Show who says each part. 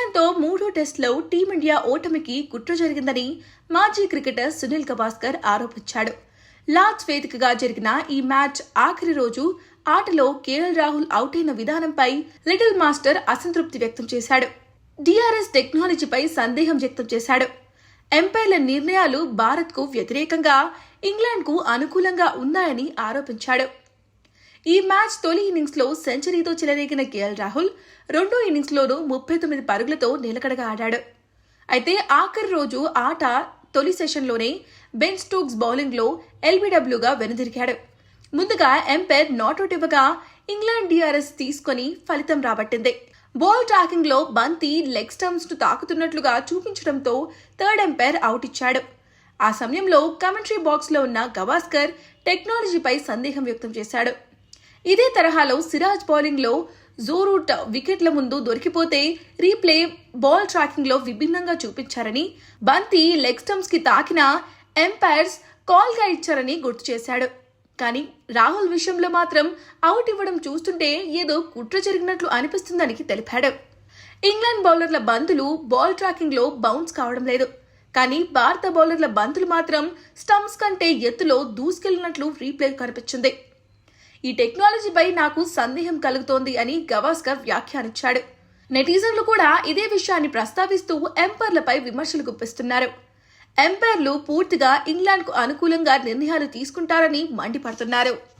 Speaker 1: ఇంగ్లాండ్తో మూడో టెస్టులో టీమిండియా ఓటమికి కుట్ర జరిగిందని మాజీ క్రికెటర్ సునీల్ గవాస్కర్ ఆరోపించాడు. లార్డ్స్ వేదికగా జరిగిన ఈ మ్యాచ్ ఆఖరి రోజు ఆటలో కేఎల్ రాహుల్ అవుట్ అయిన విధానంపై లిటిల్ మాస్టర్ అసంతృప్తి వ్యక్తం చేశాడు. డిఆర్ఎస్ టెక్నాలజీపై సందేహం వ్యక్తం చేశాడు. ఎంపైర్ల నిర్ణయాలు భారత్కు వ్యతిరేకంగా ఇంగ్లాండ్కు అనుకూలంగా ఉన్నాయని ఆరోపించాడు. ఈ మ్యాచ్ తొలి ఇన్నింగ్స్లో సెంచరీతో చెలరేగిన కేఎల్ రాహుల్ రెండో ఇన్నింగ్స్లోనూ 39 పరుగులతో నిలకడగా ఆడాడు. అయితే ఆఖరి రోజు ఆట తొలి సెషన్లోనే బెన్ స్టోక్స్ బౌలింగ్లో ఎల్బీడబ్ల్యూగా వెనుదిరిగాడు. ముందుగా ఎంపైర్ నాట్అవుట్ ఇవ్వగా ఇంగ్లాండ్ డిఆర్ఎస్ తీసుకుని ఫలితం రాబట్టింది. బాల్ ట్రాకింగ్లో బంతి లెగ్ స్టంప్స్ ను తాకుతున్నట్లుగా చూపించడంతో థర్డ్ ఎంపైర్ అవుట్ ఇచ్చాడు. ఆ సమయంలో కమెంటరీ బాక్స్లో ఉన్న గవాస్కర్ టెక్నాలజీపై సందేహం వ్యక్తం చేశాడు. ఇదే తరహాలో సిరాజ్ బౌలింగ్లో జోరూట్ వికెట్ల ముందు దొరికిపోతే రీప్లే బాల్ ట్రాకింగ్లో విభిన్నంగా చూపించారని, బంతి లెగ్ స్టంప్స్ కి తాకిన ఎంపైర్స్ కాల్గా ఇచ్చారని గుర్తు చేశాడు. కానీ రాహుల్ విషయంలో మాత్రం అవుట్ ఇవ్వడం చూస్తుంటే ఏదో కుట్ర జరిగినట్లు అనిపిస్తుందని తెలిపాడు. ఇంగ్లాండ్ బౌలర్ల బంతులు బాల్ ట్రాకింగ్లో బౌన్స్ కావడం లేదు. కానీ భారత బౌలర్ల బంతులు మాత్రం స్టంప్స్ కంటే ఎత్తులో దూసుకెళ్లినట్లు రీప్లే కనిపించింది. ఈ టెక్నాలజీపై నాకు సందేహం కలుగుతోంది అని గవాస్కర్ వ్యాఖ్యానించాడు. నెటిజన్లు కూడా ఇదే విషయాన్ని ప్రస్తావిస్తూ ఎంపైర్లపై విమర్శలు గుప్పిస్తున్నారు. ఎంపైర్లు పూర్తిగా ఇంగ్లాండ్కు అనుకూలంగా నిర్ణయాలు తీసుకుంటారని మండిపడుతున్నారు.